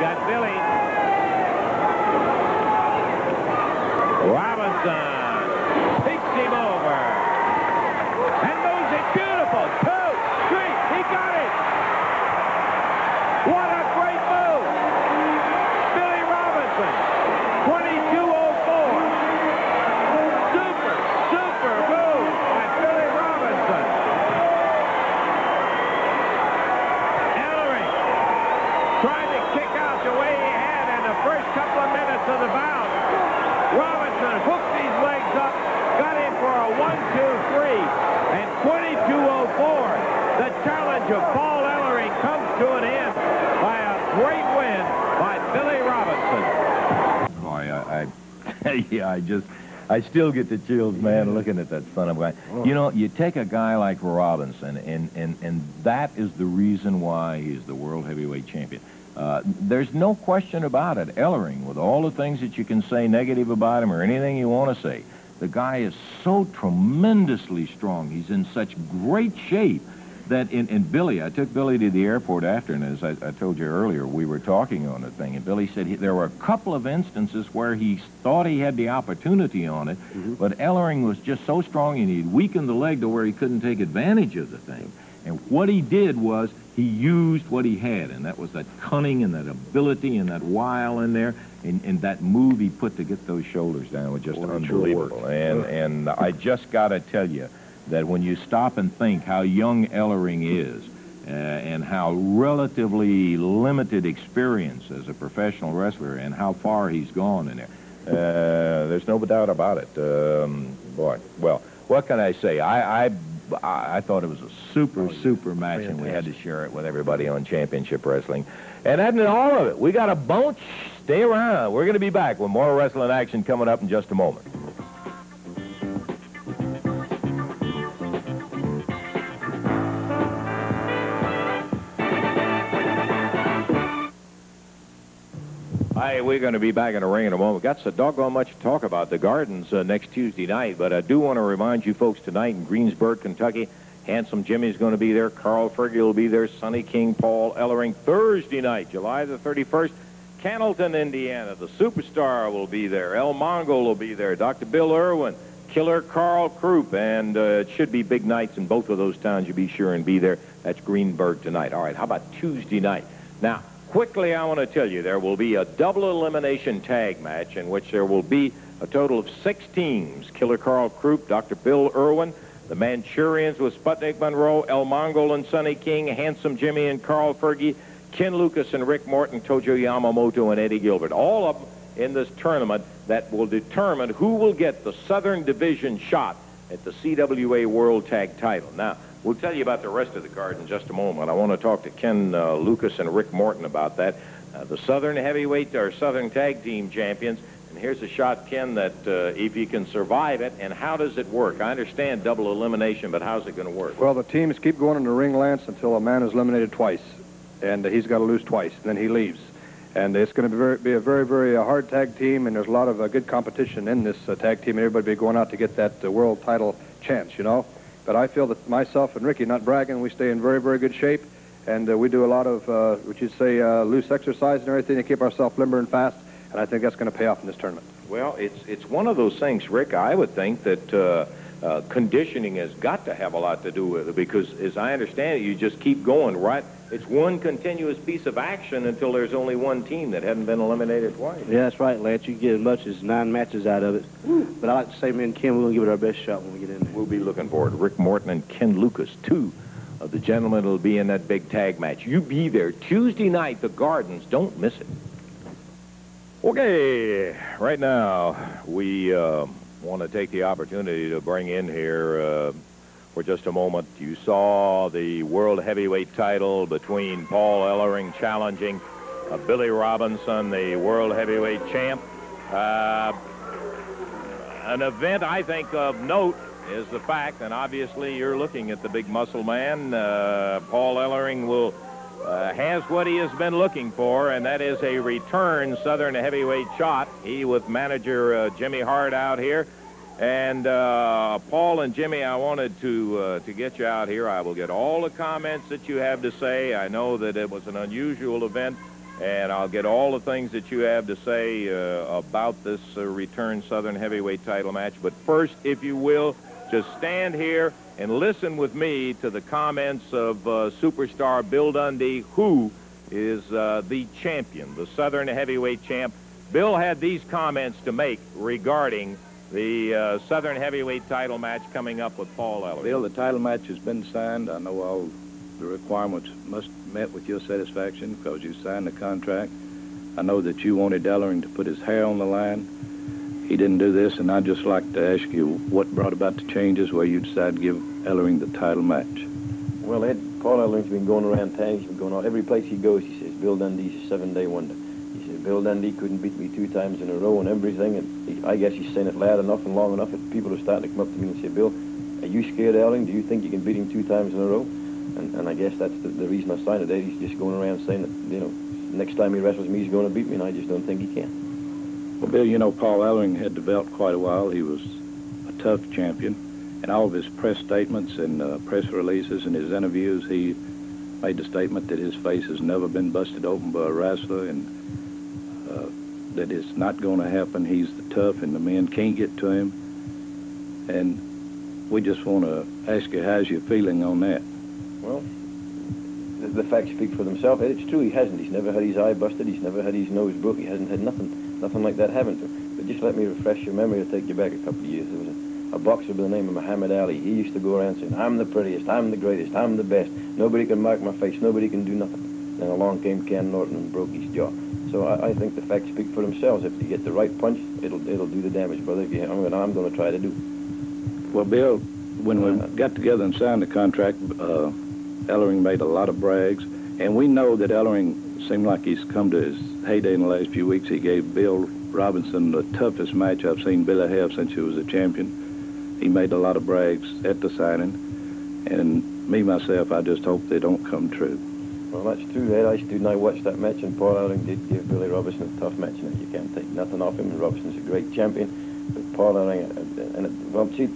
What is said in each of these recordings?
got Billy. Robinson picks him over. And moves it beautiful. 2, 3. He got it. What a great move. Billy Robinson. 22:04. Super move by Billy Robinson. Ellering tried to kick out the way he had in the first couple of minutes of the bout. Robinson hooked his legs up, got in for a 1-2-3, and 22:04. The challenge of Paul Ellering comes to an end by a great win by Billy Robinson. Boy, I still get the chills, man, looking at that son of a guy. You know, you take a guy like Robinson, and that is the reason why he's the world heavyweight champion. There's no question about it. Ellering, with all the things that you can say negative about him or anything you want to say, the guy is so tremendously strong. He's in such great shape that in Billy, I took Billy to the airport after, and as I told you earlier, we were talking on the thing, and Billy said there were a couple of instances where he thought he had the opportunity on it, but Ellering was just so strong, and he'd weakened the leg to where he couldn't take advantage of the thing. And what he did was he used what he had, and that was that cunning and that ability and that wile in there, and that move he put to get those shoulders down was just unbelievable. And I just got to tell you that when you stop and think how young Ellering is and how relatively limited experience as a professional wrestler and how far he's gone in there, there's no doubt about it. Boy, well, what can I say? I thought it was a super match, and we had to share it with everybody on Championship Wrestling. And that's all of it. We got a bunch. Stay around. We're going to be back with more wrestling action coming up in just a moment. Hi, we're going to be back in the ring in a moment. Got so doggone much to talk about the Gardens next Tuesday night, but I do want to remind you folks tonight in Greensburg, Kentucky, Handsome Jimmy's going to be there. Carl Fergie will be there. Sonny King, Paul Ellering. Thursday night, July the 31st, Cannelton, Indiana. The Superstar will be there. El Mongol will be there. Dr. Bill Irwin, Killer Carl Krupp, and it should be big nights in both of those towns. You be sure and be there. That's Greensburg tonight. All right, how about Tuesday night? Now, quickly, I want to tell you, there will be a double elimination tag match in which there will be a total of 6 teams. Killer Carl Krupp, Dr. Bill Irwin, the Manchurians with Sputnik Monroe, El Mongol and Sonny King, Handsome Jimmy and Carl Fergie, Ken Lucas and Rick Morton, Tojo Yamamoto and Eddie Gilbert. All of them in this tournament that will determine who will get the Southern Division shot at the CWA World Tag Title. Now, we'll tell you about the rest of the card in just a moment. I want to talk to Ken Lucas and Rick Morton about that. The Southern Heavyweight or Southern Tag Team Champions. And here's a shot, Ken, that if you can survive it, and how does it work? I understand double elimination, but how's it going to work? Well, the teams keep going in the ring, Lance, until a man is eliminated twice. And he's got to lose twice, and then he leaves. And it's going to be a very hard tag team, and there's a lot of good competition in this tag team. Everybody be going out to get that world title chance, you know. But I feel that myself and Ricky, not bragging, we stay in very good shape, and we do a lot of, what you'd say, loose exercise and everything to keep ourselves limber and fast, and I think that's going to pay off in this tournament. Well, it's one of those things, Rick. I would think that conditioning has got to have a lot to do with it, because as I understand it, you just keep going, right? It's one continuous piece of action until there's only one team that hadn't been eliminated twice. Yeah, that's right, Lance. You get as much as 9 matches out of it. But I like to say, me and Ken, we're going to give it our best shot when we get in there. We'll be looking forward to Rick Morton and Ken Lucas, 2 of the gentlemen will be in that big tag match. You be there Tuesday night, the Gardens. Don't miss it. Okay, right now, we want to take the opportunity to bring in here for just a moment. You saw the World Heavyweight title between Paul Ellering challenging Billy Robinson, the World Heavyweight champ. An event, I think, of note is the fact, and obviously you're looking at the big muscle man, Paul Ellering has what he has been looking for, and that is a return Southern Heavyweight shot. He with manager Jimmy Hart out here. And Paul and Jimmy, I wanted to get you out here. I will get all the comments that you have to say. I know that it was an unusual event, and I'll get all the things that you have to say about this return Southern Heavyweight title match. But first, if you will, just stand here and listen with me to the comments of superstar Bill Dundee, who is the champion, the Southern Heavyweight champ. Bill had these comments to make regarding the Southern Heavyweight title match coming up with Paul Ellering. Bill, the title match has been signed. I know all the requirements must met with your satisfaction because you signed the contract. I know that you wanted Ellering to put his hair on the line. He didn't do this, and I'd just like to ask you what brought about the changes where you decided to give Ellering the title match. Well, Ed, Paul Ellering's been going around town. He's been going all, every place he goes, he says, Bill Dundee's a 7-day wonder. He says, Bill Dundee couldn't beat me 2 times in a row and everything. And I guess he's saying it loud enough and long enough that people are starting to come up to me and say, Bill, are you scared of Ellering? Do you think you can beat him 2 times in a row? And I guess that's the reason I signed it, Ed. He's just going around saying that, you know, next time he wrestles me, he's going to beat me, and I just don't think he can. Well, Bill, you know, Paul Ellering had the belt quite a while. He was a tough champion. And all of his press statements and press releases and his interviews, he made the statement that his face has never been busted open by a wrestler and that it's not going to happen. He's the tough and the men can't get to him. And we just want to ask you, how's your feeling on that? Well, the facts speak for themselves. It's true, he hasn't. He's never had his eye busted. He's never had his nose broke. He hasn't had nothing like that happen to him. But just let me refresh your memory. I'll take you back a couple of years. There was a boxer by the name of Muhammad Ali. He used to go around saying, I'm the prettiest, I'm the greatest, I'm the best. Nobody can mark my face. Nobody can do nothing. Then along came Ken Norton and broke his jaw. So I think the facts speak for themselves. If you get the right punch, it'll do the damage, brother. I'm going to try to do. Well, Bill, when we got together and signed the contract, Ellering made a lot of brags, and we know that Ellering seemed like he's come to his heyday in the last few weeks. He gave Bill Robinson the toughest match I've seen Billy have since he was a champion. He made a lot of brags at the signing, and me, myself, I just hope they don't come true. Well, that's true, Ed. I stood and I watched that match, and Paul Ellering did give Billy Robinson a tough match. Now, you can't take nothing off him, and Robinson's a great champion. But Paul Ellering, well, see,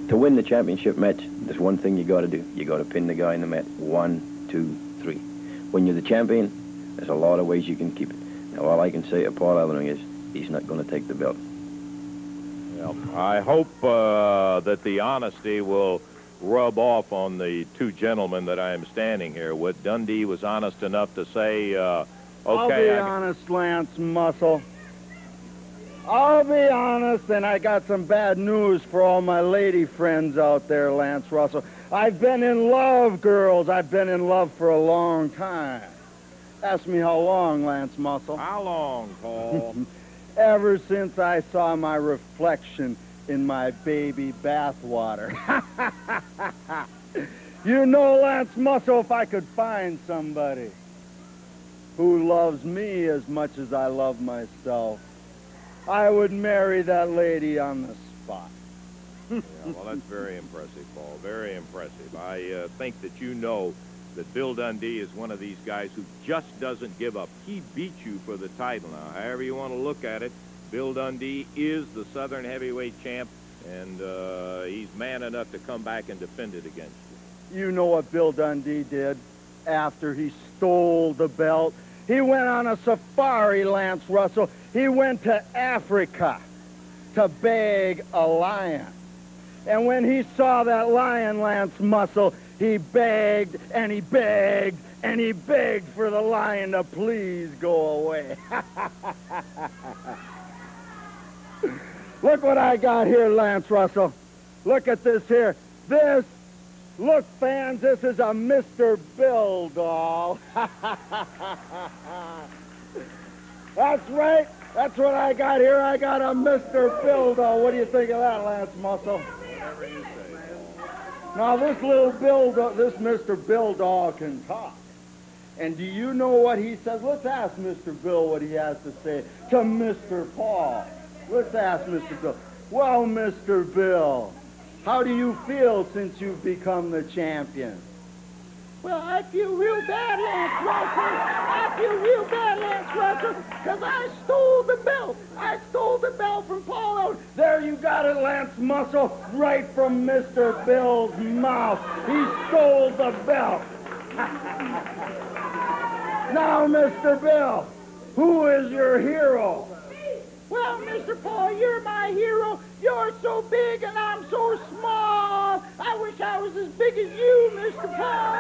to win the championship match, there's one thing you got to do. You got to pin the guy in the mat. 1, 2, 3. When you're the champion, there's a lot of ways you can keep it. Now, all I can say to Paul Ellering is he's not going to take the belt. Well, I hope that the honesty will rub off on the 2 gentlemen that I am standing here with. Dundee was honest enough to say, okay. I'll be honest, Lance Muscle. I'll be honest, and I got some bad news for all my lady friends out there, Lance Russell. I've been in love, girls. I've been in love for a long time. Ask me how long, Lance Muscle. How long, Paul? Ever since I saw my reflection in my baby bathwater. You know, Lance Muscle, if I could find somebody who loves me as much as I love myself, I would marry that lady on the spot. Yeah, well, that's very impressive, Paul. Very impressive. I think that you know that Bill Dundee is one of these guys who just doesn't give up. He beat you for the title. Now, however you want to look at it, Bill Dundee is the Southern Heavyweight champ, and he's man enough to come back and defend it against you. You know what Bill Dundee did after he stole the belt? He went on a safari, Lance Russell. He went to Africa to beg a lion. And when he saw that lion, Lance Muscle, he begged and he begged and he begged for the lion to please go away. Look what I got here, Lance Russell. Look at this here. This, look, fans, this is a Mr. Bill doll. That's right. That's what I got here. I got a Mr. Bill doll. What do you think of that, Lance Muscle? Whatever you say, Paul. Now, this little Bill, this Mr. Bill doll can talk. And do you know what he says? Let's ask Mr. Bill what he has to say to Mr. Paul. Let's ask Mr. Bill. Well, Mr. Bill, how do you feel since you've become the champion? Well, I feel real bad, Lance Russell. I feel real bad, Lance Russell, because I stole the belt. I stole the belt from Paul Ellering. There you got it, Lance Muscle, right from Mr. Bill's mouth. He stole the belt. Now, Mr. Bill, who is your hero? Well, Mr. Paul, you're my hero. You're so big and I'm so small. I wish I was as big as you, Mr. Paul.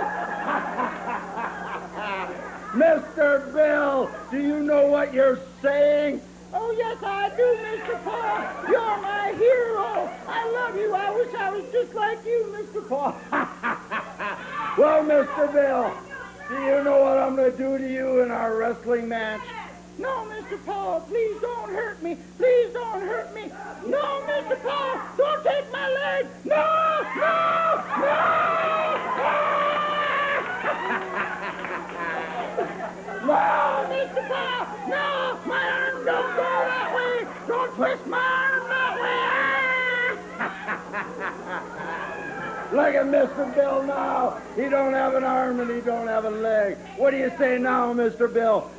Mr. Bill, do you know what you're saying? Oh, yes, I do, Mr. Paul. You're my hero. I love you. I wish I was just like you, Mr. Paul. Well, Mr. Bill, do you know what I'm going to do to you in our wrestling match? No, Mr. Paul, please don't hurt me. Please don't hurt me. No, Mr. Paul, don't take my leg. No, no, no. No, Mr. Paul, no, my arm don't go that way. Don't twist my arm that way. Look at Mr. Bill now. He don't have an arm and he don't have a leg. What do you say now, Mr. Bill?